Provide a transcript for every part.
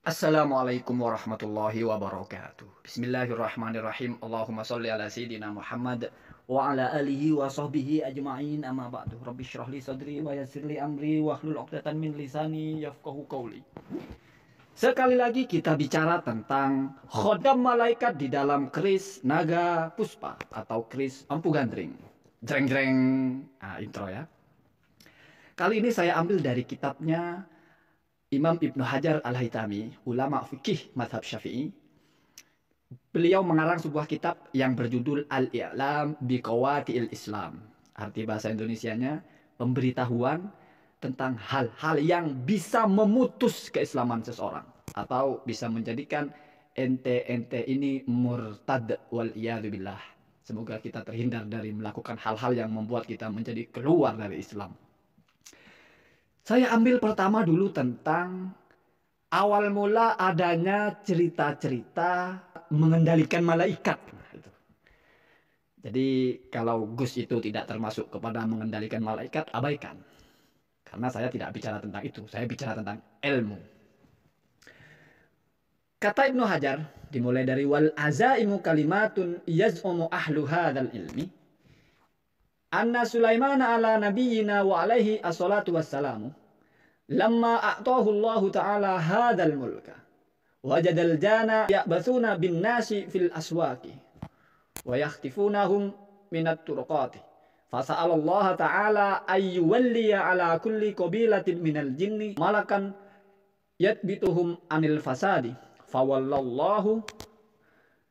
Assalamualaikum warahmatullahi wabarakatuh. Bismillahirrahmanirrahim. Allahumma sholli ala sayyidina Muhammad wa ala alihi wa sahbihi ajma'in, amma ba'du. Rabbi shrah li sadri wa yassir li amri wa hlul 'uqdatam min lisani yafqahu qawli. Sekali lagi kita bicara tentang khodam malaikat di dalam keris naga puspa atau keris empu gandring. Jreng jreng. Intro ya. Kali ini saya ambil dari kitabnya Imam Ibnu Hajar Al-Haytami, ulama fikih mazhab Syafi'i. Beliau mengarang sebuah kitab yang berjudul Al-I'lam bi Qawatil Islam. Arti bahasa Indonesianya, pemberitahuan tentang hal-hal yang bisa memutus keislaman seseorang atau bisa menjadikan ente ini murtad wal billah. Semoga kita terhindar dari melakukan hal-hal yang membuat kita menjadi keluar dari Islam. Saya ambil pertama dulu tentang awal mula adanya cerita-cerita mengendalikan malaikat. Jadi kalau Gus itu tidak termasuk kepada mengendalikan malaikat, abaikan. Karena saya tidak bicara tentang itu, saya bicara tentang ilmu. Kata Ibnu Hajar, dimulai dari wal azaimu kalimatun yaz'umu ahlu hadzal ilmi anna Sulaiman ala nabiyyina wa alaihi assalatu wassalamu lamma a'tahu Allah ta'ala hadzal mulka wajadal jana ya'bathuna bin nasi fil aswaqi wa yakhtifunahum minat turqati fasa'ala Allah ta'ala ayyuwalliya ala kulli qabilatin minal jinni malakan yatbituhum anil fasadi fawallallahu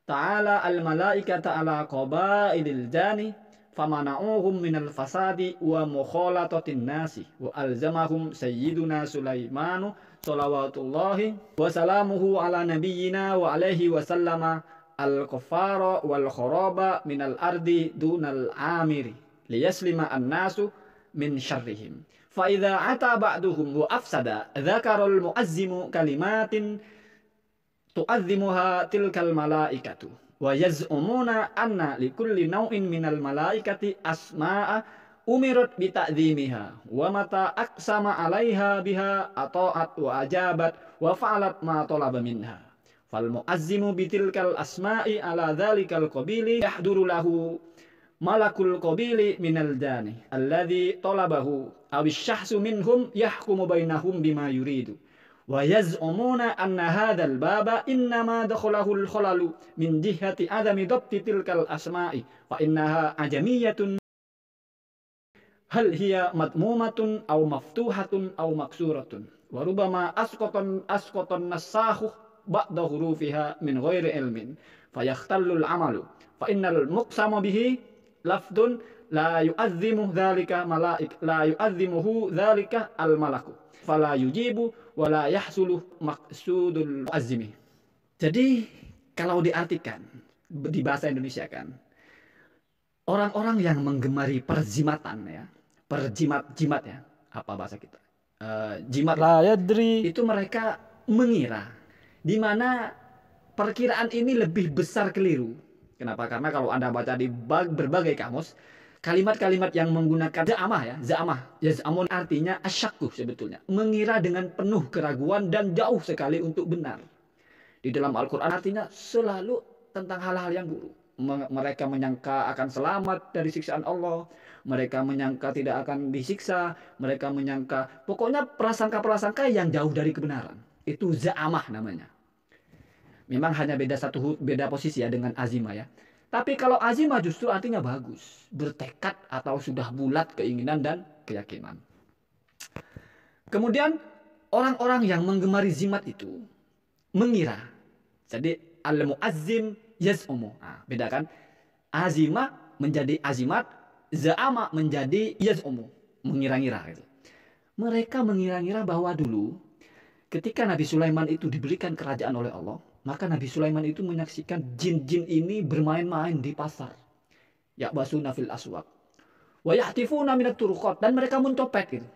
ta'ala al malaikata ala qabailil jani famana'uhum minal fasadi wa mukhalatatin nasi wa alzamahum sayyiduna Sulaimanu salawatullahi wa salamuhu ala nabiyyina wa alaihi wa sallama al-kuffara wal khuraba minal ardi dunal amiri liyaslima an-nasu min syarrihim fa idza ata ba'duhum wa afsada dzakarul muazzimu kalimatin tu'azzimuha tilkal malaikatu wa yaz'umuna anna likulli naw'in minal malaikati asma'a umirat bi ta'dhimiha wa mata aqsama 'alaiha biha ata'at wa ajabat wa fa'alat ma talaba minha fal mu'azzimu bitilkal asma'i ala dhalikal qabili yahduru lahu malakul qabili minal jani alladhi talabahu aw ash-shahsu minhum yahkumu bainahum bima yuridu wa yaz'umuna anna hadzal baba innama dakhalahu al-khalalu min jihati adami dabti tilkal asma'i fa innaha ajamiyatun hal hiya madmumatun aw maftuhatun aw maksuratun wa rubama asqatan nasakhu ba'da hurufiha min ghairi ilmin fayakhtallu al-amalu fa innal muqsama bihi lafdun la yu'azzimu dzalika malaik la yu'azzimuhu dzalika al-malaku fala yujibu wala yahsulu maqsudul azmi. Jadi kalau diartikan di bahasa Indonesia kan, orang-orang yang menggemari perzimatan ya, perjimat-jimat ya, apa bahasa kita? Jimat La yadri. itu mereka mengira di mana perkiraan ini lebih besar keliru. Kenapa? Karena kalau Anda baca di berbagai kamus, kalimat-kalimat yang menggunakan za'amah ya, za'amah, yaz'amun artinya asyakku sebetulnya, mengira dengan penuh keraguan dan jauh sekali untuk benar. Di dalam Al-Quran artinya selalu tentang hal-hal yang buruk. Mereka menyangka akan selamat dari siksaan Allah, mereka menyangka tidak akan disiksa, mereka menyangka pokoknya prasangka-prasangka yang jauh dari kebenaran. Itu za'amah namanya. Memang hanya beda posisi ya dengan azimah ya. Tapi kalau azimah justru artinya bagus, bertekad atau sudah bulat keinginan dan keyakinan. Kemudian orang-orang yang menggemari zimat itu mengira. Jadi al-muazzim yaz'umu. Beda kan? Azimah menjadi azimat, za'ama menjadi yaz'umu, mengira-ngira gitu. Mereka mengira-ngira bahwa dulu ketika Nabi Sulaiman itu diberikan kerajaan oleh Allah, maka Nabi Sulaiman itu menyaksikan jin-jin ini bermain-main di pasar. Ya'basuna fil aswaq. Wa yahtifuna minat turuqat. Dan mereka mencopet gitu.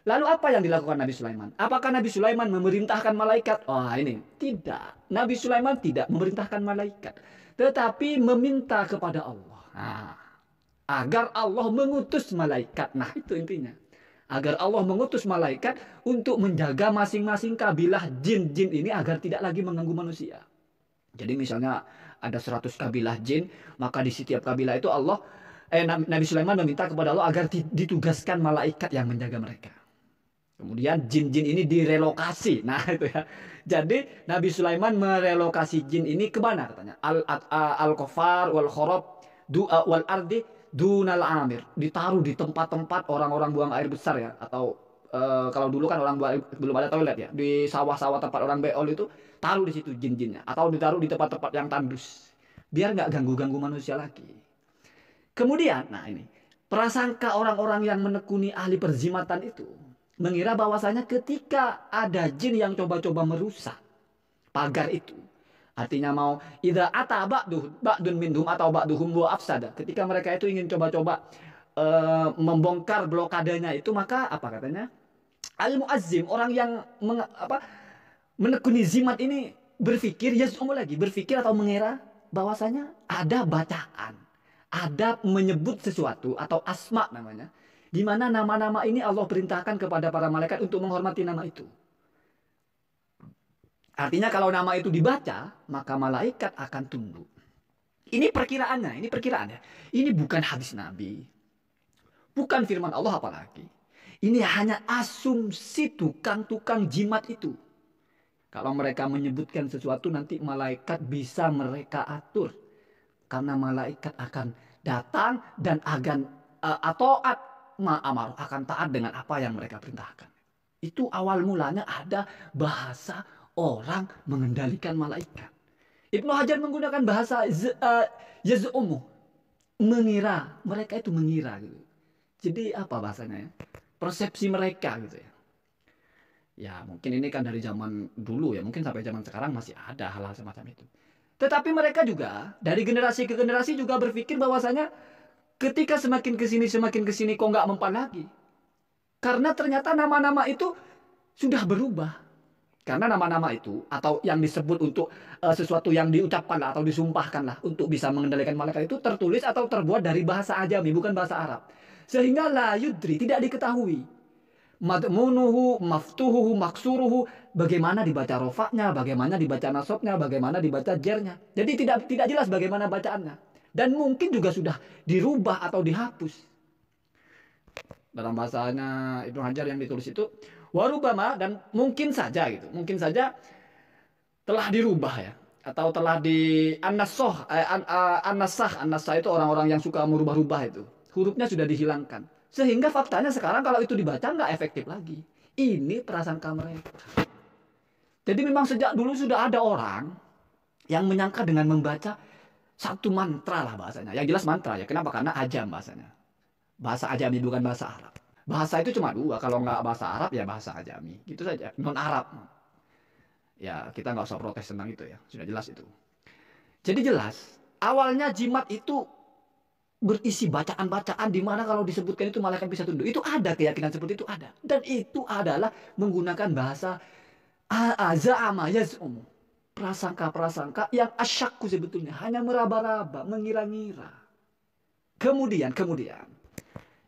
Lalu apa yang dilakukan Nabi Sulaiman? Apakah Nabi Sulaiman memerintahkan malaikat? Ini tidak. Nabi Sulaiman tidak memerintahkan malaikat. Tetapi meminta kepada Allah. Agar Allah mengutus malaikat. Nah itu intinya. Agar Allah mengutus malaikat untuk menjaga masing-masing kabilah jin-jin ini agar tidak lagi mengganggu manusia. Jadi misalnya ada 100 kabilah jin, maka di setiap kabilah itu Nabi Sulaiman meminta kepada Allah agar ditugaskan malaikat yang menjaga mereka. Kemudian jin-jin ini direlokasi. Nah itu ya. Jadi Nabi Sulaiman merelokasi jin ini ke mana katanya? Al-Kofar wal Khorob wal Ardi dunal Amir. Ditaruh di tempat-tempat orang-orang buang air besar ya. Atau kalau dulu kan orang belum ada toilet ya. Di sawah-sawah tempat orang beol itu taruh di situ jin-jinnya. Atau ditaruh di tempat-tempat yang tandus. Biar nggak ganggu-ganggu manusia lagi. Kemudian, nah ini. Prasangka orang-orang yang menekuni ahli perzimatan itu mengira bahwasanya ketika ada jin yang coba-coba merusak pagar itu, artinya mau idza ata ba'dun minhum atau ba'duhum wa afsada, ketika mereka itu ingin coba-coba membongkar blokadenya itu, maka apa katanya, al muazzim, orang yang menekuni zimat ini berpikir berpikir atau mengira bahwasanya ada bacaan, ada menyebut sesuatu atau asma namanya, di mana nama-nama ini Allah perintahkan kepada para malaikat untuk menghormati nama itu. Artinya kalau nama itu dibaca, maka malaikat akan tunduk. Ini perkiraannya, ini perkiraannya. Ini bukan hadis Nabi. Bukan firman Allah apalagi. Ini hanya asumsi tukang-tukang jimat itu. Kalau mereka menyebutkan sesuatu, nanti malaikat bisa mereka atur. Karena malaikat akan datang dan akan akan taat dengan apa yang mereka perintahkan. Itu awal mulanya ada bahasa orang mengendalikan malaikat. Ibnu Hajar menggunakan bahasa yaz'umu, mengira, mereka itu mengira gitu. Jadi apa bahasanya ya? Persepsi mereka gitu ya. Ya mungkin ini kan dari zaman dulu ya, mungkin sampai zaman sekarang masih ada hal-hal semacam itu. Tetapi mereka juga dari generasi ke generasi juga berpikir bahwasanya ketika semakin kesini kok nggak mempan lagi. Karena ternyata nama-nama itu sudah berubah. Karena nama-nama itu atau yang disebut untuk sesuatu yang diucapkan lah atau disumpahkan lah untuk bisa mengendalikan malaikat itu tertulis atau terbuat dari bahasa ajami, bukan bahasa Arab. Sehingga la yudri, tidak diketahui. Madmunuhu, maftuhuhu, maksuruhu, bagaimana dibaca rofaknya, bagaimana dibaca nasobnya, bagaimana dibaca jernya. Jadi tidak jelas bagaimana bacaannya. Dan mungkin juga sudah dirubah atau dihapus. Dalam bahasanya Ibnu Hajar yang ditulis itu, warubama, dan mungkin saja gitu. Mungkin saja telah dirubah ya. Atau telah di an-nasah itu orang-orang yang suka merubah-rubah itu. Hurufnya sudah dihilangkan. Sehingga faktanya sekarang kalau itu dibaca nggak efektif lagi. Ini prasangka mereka. Jadi memang sejak dulu sudah ada orang yang menyangka dengan membaca satu mantra lah bahasanya. Yang jelas mantra ya. Kenapa? Karena ajam bahasanya. Bahasa ajami bukan bahasa Arab. Bahasa itu cuma dua. Kalau nggak bahasa Arab ya bahasa ajami. Gitu saja. Non Arab. Ya kita nggak usah protes tentang itu ya. Sudah jelas itu. Jadi jelas. Awalnya jimat itu berisi bacaan-bacaan di mana kalau disebutkan itu malaikat bisa tunduk. Itu ada keyakinan seperti itu ada. Dan itu adalah menggunakan bahasa za'ama yaz'umu. Prasangka-prasangka yang asyakku sebetulnya. Hanya meraba-raba, mengira-ngira. Kemudian.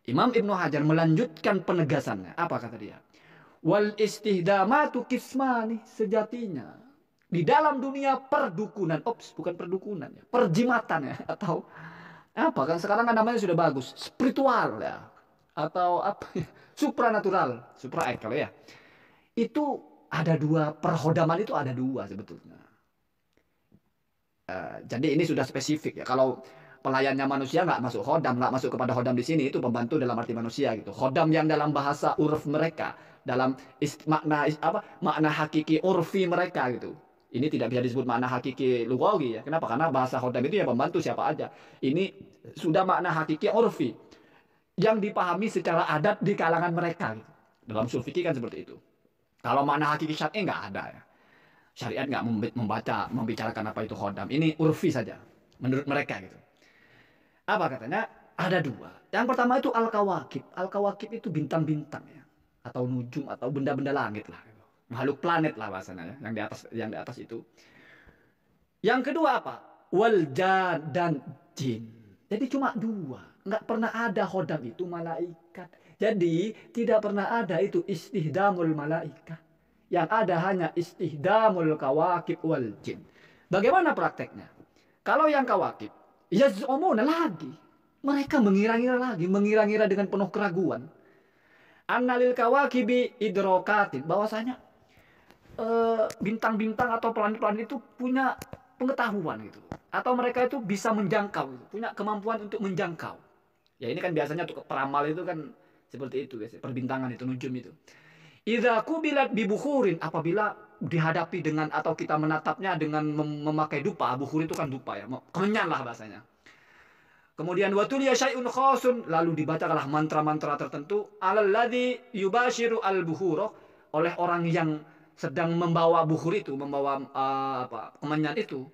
Imam Ibnu Hajar melanjutkan penegasannya. Apa kata dia? Wal istihdamatu kismani, sejatinya. Di dalam dunia perdukunan. Bukan perdukunan ya. Perjimatan ya. Atau apa kan sekarang kan namanya sudah bagus. Spiritual ya. Atau apa ya. Supranatural. Supra kalau ya. Itu ada dua. Perhodaman itu ada dua sebetulnya. Jadi ini sudah spesifik ya. Kalau pelayannya manusia nggak masuk khodam, nggak masuk kepada khodam di sini, itu pembantu dalam arti manusia gitu. Khodam yang dalam bahasa urf mereka, dalam makna hakiki urfi mereka gitu. Ini tidak bisa disebut makna hakiki lugawi ya. Kenapa? Karena bahasa khodam itu ya pembantu siapa aja. Ini sudah makna hakiki urfi yang dipahami secara adat di kalangan mereka gitu. Dalam ushul fikih kan seperti itu. Kalau makna hakiki syar'i nggak ada ya. Syariat nggak membicarakan apa itu khodam. Ini urfi saja menurut mereka gitu. Apa katanya? Ada dua. Yang pertama itu al-kawakib. Al-kawakib itu bintang-bintang ya, atau nujum atau benda-benda langit lah. Makhluk planet lah bahasanya ya, yang di atas itu. Yang kedua apa? Waljan dan jin. Jadi cuma dua. Nggak pernah ada khodam itu malaikat, Jadi tidak pernah ada itu istihdamul malaikah. Yang ada hanya istihdamul kawakib wal jin. Bagaimana prakteknya? Kalau yang kawakib, yaz'umuna lagi. Mereka mengira-ngira dengan penuh keraguan. Annalil kawakibi idrokatin. Bahwasanya bintang-bintang atau planet-planet itu punya pengetahuan gitu. Atau mereka itu bisa menjangkau, punya kemampuan untuk menjangkau. Ya ini kan biasanya untuk peramal itu kan seperti itu guys, perbintangan itu, nujum itu. Idza kubilat bibukhurin, apabila dihadapi dengan atau kita menatapnya dengan memakai dupa. Bukhur itu kan dupa ya, kemenyan lah bahasanya. Kemudian watuliya syai'un khasun, lalu dibacakanlah mantra-mantra tertentu alalladzi yubashiru al-buhuro, oleh orang yang sedang membawa bukhur itu, membawa kemenyan itu.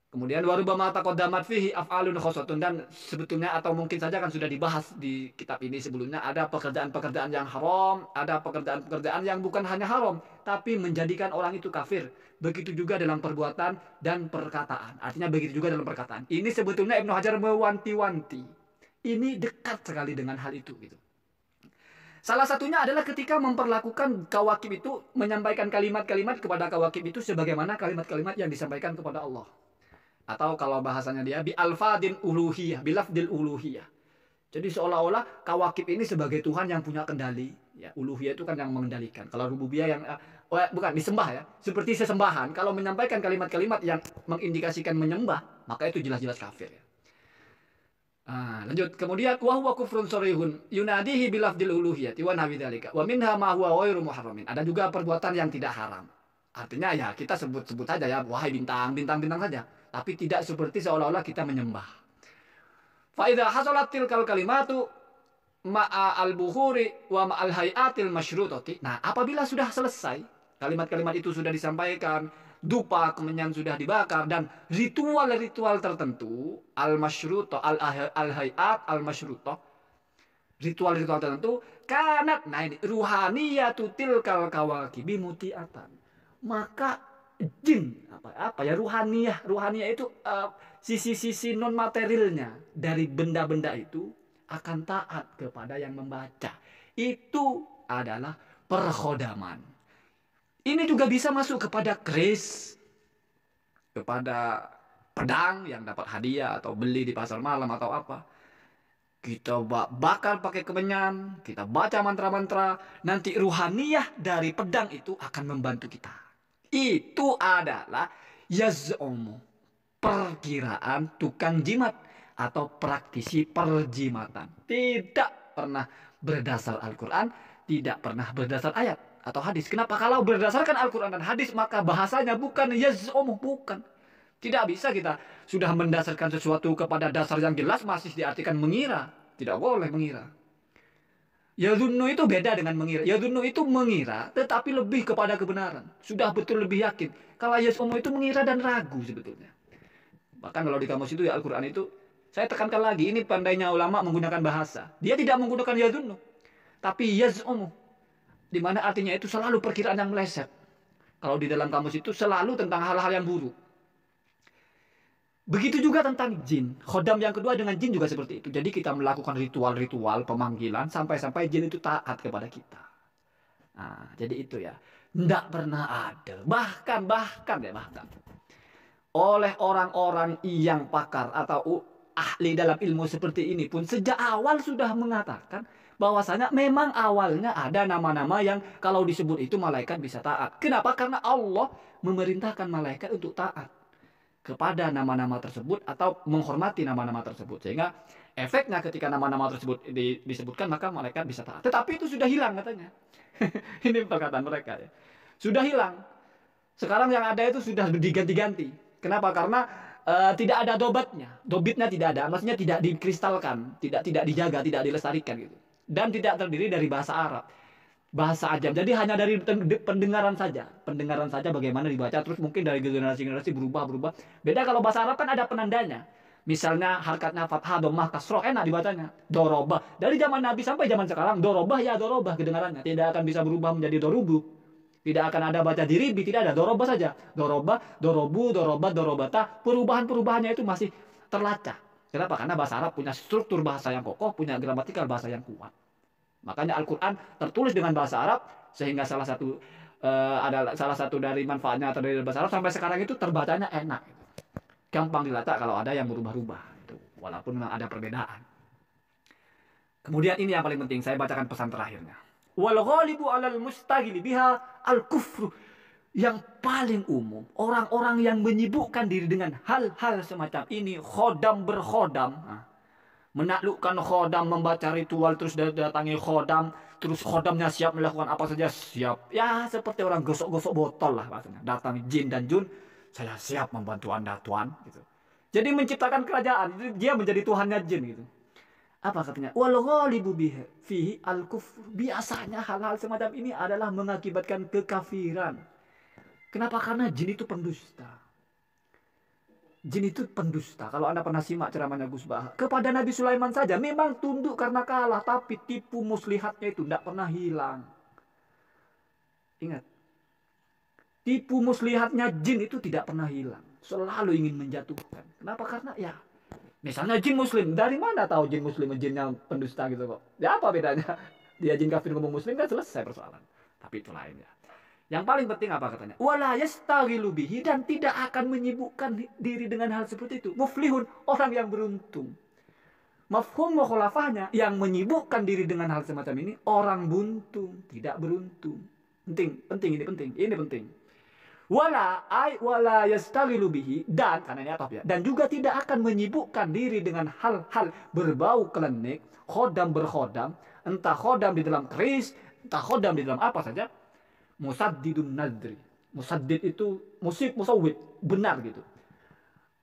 Kemudian warubama taqaddamat fihi af'alun khosatun, dan sebetulnya atau mungkin saja kan sudah dibahas di kitab ini sebelumnya, ada pekerjaan-pekerjaan yang haram, ada pekerjaan-pekerjaan yang bukan hanya haram tapi menjadikan orang itu kafir. Begitu juga dalam perbuatan dan perkataan. Artinya begitu juga dalam perkataan. Ini sebetulnya Ibnu Hajar mewanti-wanti. Ini dekat sekali dengan hal itu gitu. Salah satunya adalah ketika memperlakukan kawakib itu, menyampaikan kalimat-kalimat kepada kawakib itu sebagaimana kalimat-kalimat yang disampaikan kepada Allah. Atau kalau bahasanya dia bi alfadin uluhiyah, bilafdil uluhiyah. Jadi seolah-olah kawakib ini sebagai Tuhan yang punya kendali. Ya, uluhiyah itu kan yang mengendalikan. Kalau rububiyah yang bukan disembah ya, seperti sesembahan. Kalau menyampaikan kalimat-kalimat yang mengindikasikan menyembah, maka itu jelas-jelas kafir ya. Lanjut. Kemudian wa huwa kufrun sharihun yunadihi bilafdil uluhiyati wa nahwi dzalika. Wa minha ma huwa ghairu muharramin. Ada juga perbuatan yang tidak haram. Artinya ya kita sebut-sebut saja ya, wahai bintang saja. Tapi tidak seperti seolah-olah kita menyembah. Fa idza hasalat tilkal kalimatu ma'a al-bukhuri wa ma'al hayatil masyrutati. Nah, apabila sudah selesai, kalimat-kalimat itu sudah disampaikan, dupa kemenyan sudah dibakar, dan ritual-ritual tertentu, al-masyrutah, al-hayat, al-masyrutah, ritual-ritual tertentu, kanat, nah ini, ruhaniyatu tilkal kawakibi muti'atan. Maka jin apa ya, ruhaniyah itu sisi-sisi non materialnya dari benda-benda itu akan taat kepada yang membaca. Itu adalah perkhodaman. Ini juga bisa masuk kepada keris, kepada pedang yang dapat hadiah atau beli di pasar malam atau apa. Kita bakar pakai kemenyan, kita baca mantra-mantra, nanti ruhaniyah dari pedang itu akan membantu kita. Itu adalah yaz'umu, perkiraan tukang jimat atau praktisi perjimatan. Tidak pernah berdasar Al-Quran, tidak pernah berdasar ayat atau hadis. Kenapa? Kalau berdasarkan Al-Quran dan hadis, maka bahasanya bukan yaz'umu, bukan. Tidak bisa kita sudah mendasarkan sesuatu kepada dasar yang jelas masih diartikan mengira. Tidak boleh mengira. Yadunnu itu beda dengan mengira. Yadunnu itu mengira, tetapi lebih kepada kebenaran. Sudah betul lebih yakin. Kalau yaz'umu itu mengira dan ragu sebetulnya. Bahkan kalau di kamus itu ya Al-Quran itu, saya tekankan lagi, ini pandainya ulama menggunakan bahasa. Dia tidak menggunakan yadunnu, tapi yaz'umu. Dimana artinya itu selalu perkiraan yang meleset. Kalau di dalam kamus itu selalu tentang hal-hal yang buruk. Begitu juga tentang jin. Khodam yang kedua dengan jin juga seperti itu. Jadi kita melakukan ritual-ritual pemanggilan sampai-sampai jin itu taat kepada kita. Nah, jadi itu ya. Tidak pernah ada. Bahkan oleh orang-orang yang pakar atau ahli dalam ilmu seperti ini pun sejak awal sudah mengatakan bahwasanya memang awalnya ada nama-nama yang kalau disebut itu malaikat bisa taat. Kenapa? Karena Allah memerintahkan malaikat untuk taat kepada nama-nama tersebut atau menghormati nama-nama tersebut, sehingga efeknya ketika nama-nama tersebut disebutkan maka malaikat bisa taat. Tetapi itu sudah hilang katanya. Ini perkataan mereka ya. Sudah hilang. Sekarang yang ada itu sudah diganti-ganti. Kenapa? Karena tidak ada dobitnya tidak ada, maksudnya tidak dikristalkan, tidak dijaga, tidak dilestarikan gitu. Dan tidak terdiri dari bahasa Arab, bahasa ajam. Jadi hanya dari pendengaran saja bagaimana dibaca, terus mungkin dari generasi-generasi berubah. Beda kalau bahasa Arab kan ada penandanya. Misalnya harkatnya fathah, dhammah, kasroh, enak dibacanya. Dorobah. Dari zaman Nabi sampai zaman sekarang, dorobah ya dorobah kedengarannya. Tidak akan bisa berubah menjadi dorubu. Tidak akan ada baca diribi, tidak ada. Dorobah saja. Dorobah, dorobu, dorobat, dorobata. Perubahan-perubahannya itu masih terlacak. Kenapa? Karena bahasa Arab punya struktur bahasa yang kokoh, punya gramatikal bahasa yang kuat. Makanya Al-Quran tertulis dengan bahasa Arab, sehingga adalah salah satu dari manfaatnya atau dari bahasa Arab sampai sekarang itu terbacanya enak. Gampang dilacak kalau ada yang berubah-ubah. Walaupun memang ada perbedaan. Kemudian ini yang paling penting, saya bacakan pesan terakhirnya. Wal ghalibu 'alal mustaghili biha al-kufru. Yang paling umum, orang-orang yang menyibukkan diri dengan hal-hal semacam ini, khodam berkhodam, menaklukkan khodam, membaca ritual, terus datangi khodam, terus khodamnya siap melakukan apa saja, siap. Ya seperti orang gosok-gosok botol lah maksudnya. Datangi jin dan jun, saya siap membantu Anda Tuan. Gitu. Jadi menciptakan kerajaan, dia menjadi Tuhannya jin gitu. Apa katanya? Wal ghalibu fihi al-kufr. Biasanya hal-hal semacam ini adalah mengakibatkan kekafiran. Kenapa? Karena jin itu pendusta. Jin itu pendusta. Kalau Anda pernah simak ceramahnya Gus Baha, kepada Nabi Sulaiman saja memang tunduk karena kalah, tapi tipu muslihatnya itu tidak pernah hilang. Ingat, tipu muslihatnya jin itu tidak pernah hilang. Selalu ingin menjatuhkan. Kenapa? Karena ya, misalnya jin muslim, dari mana tahu jin muslim jinnya pendusta gitu kok? Ya apa bedanya? Dia jin kafir ngomong muslim kan selesai persoalan. Tapi itu lain ya. Yang paling penting apa katanya? Wala yastaghilu bihi, dan tidak akan menyibukkan diri dengan hal seperti itu. Muflihun, orang yang beruntung. Mafhum mukhalafahnya, yang menyibukkan diri dengan hal semacam ini orang buntung, tidak beruntung. Penting ini penting. Wala yastaghilu bihi, dan karena ini ataf ya. Dan juga tidak akan menyibukkan diri dengan hal-hal berbau klinik, khodam berkhodam, entah khodam di dalam keris, entah khodam di dalam apa saja. Musaddidun nadri. Musaddid itu musawwid, benar gitu.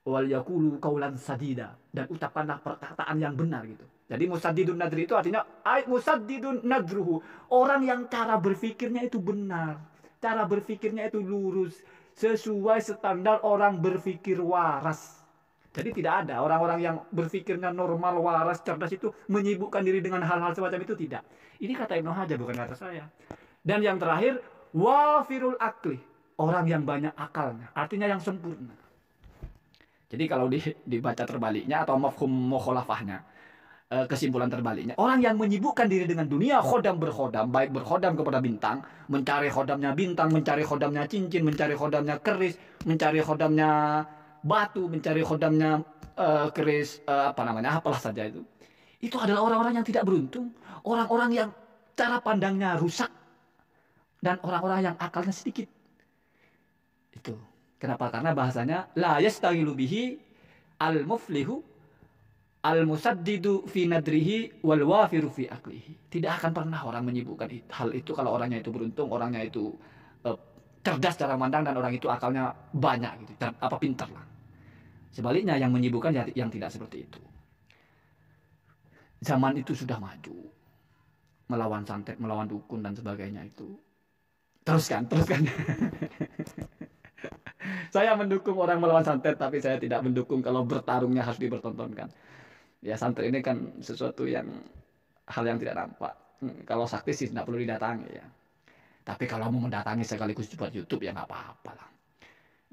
Wal yaqulu qaulan sadida, dan ucapkanlah perkataan yang benar gitu. Jadi musaddidun nadri itu artinya musaddidun nadruhu, orang yang cara berpikirnya itu benar. Cara berpikirnya itu lurus, sesuai standar orang berpikir waras. Jadi tidak ada orang-orang yang berpikirnya normal, waras, cerdas itu menyibukkan diri dengan hal-hal semacam itu, tidak. Ini kata Ibnu Hajar, bukan kata saya. Dan yang terakhir, wafirul akli, orang yang banyak akalnya, artinya yang sempurna. Jadi kalau dibaca terbaliknya atau mafhum mukhalafahnya, kesimpulan terbaliknya, orang yang menyibukkan diri dengan dunia khodam berkhodam, baik berkhodam kepada bintang, mencari khodamnya bintang, mencari khodamnya cincin, mencari khodamnya keris, mencari khodamnya batu, mencari khodamnya keris, apalah saja itu. Itu adalah orang-orang yang tidak beruntung, orang-orang yang cara pandangnya rusak, dan orang-orang yang akalnya sedikit. Itu. Kenapa? Karena bahasanya la yastaghilu bihi al-muflihu al-musaddidu fi nadrihi wal wafiru fi aqlihi. Tidak akan pernah orang menyibukkan hal itu kalau orangnya itu beruntung, orangnya itu cerdas cara pandang, dan orang itu akalnya banyak gitu, pintar lah. Sebaliknya yang menyibukkan yang tidak seperti itu. Zaman itu sudah maju. Melawan santet, melawan dukun dan sebagainya itu. Teruskan. Saya mendukung orang melawan santet, tapi saya tidak mendukung kalau bertarungnya harus dipertontonkan. Ya santet ini kan sesuatu yang hal yang tidak nampak. Kalau sakti sih tidak perlu didatangi ya. Tapi kalau mau mendatangi sekaligus buat YouTube ya nggak apa-apa lah.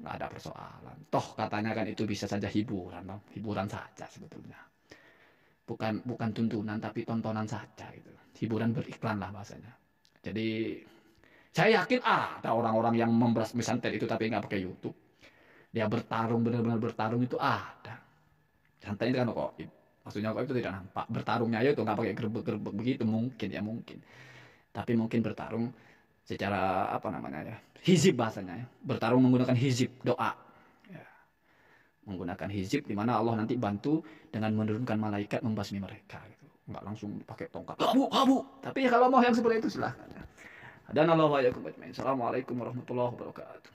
Nggak ada persoalan. Toh katanya kan itu bisa saja hiburan saja sebetulnya. Bukan tuntunan tapi tontonan saja gitu. Hiburan beriklan lah bahasanya. Jadi saya yakin ada orang-orang yang membasmi santet itu tapi nggak pakai YouTube. Dia bertarung, benar-benar bertarung itu ada. Santet itu kan kok, maksudnya kok itu tidak nampak. Bertarungnya itu nggak pakai gerbek-gerbek begitu, mungkin. Tapi mungkin bertarung secara hizib bahasanya ya. Bertarung menggunakan hizib, doa. Ya. Menggunakan hizib di mana Allah nanti bantu dengan menurunkan malaikat membasmi mereka gitu. Nggak langsung pakai tongkat. Habu. Tapi kalau mau yang seperti itu silahkan. Dan Allah wa yakum ajmain. Assalamualaikum warahmatullahi wabarakatuh.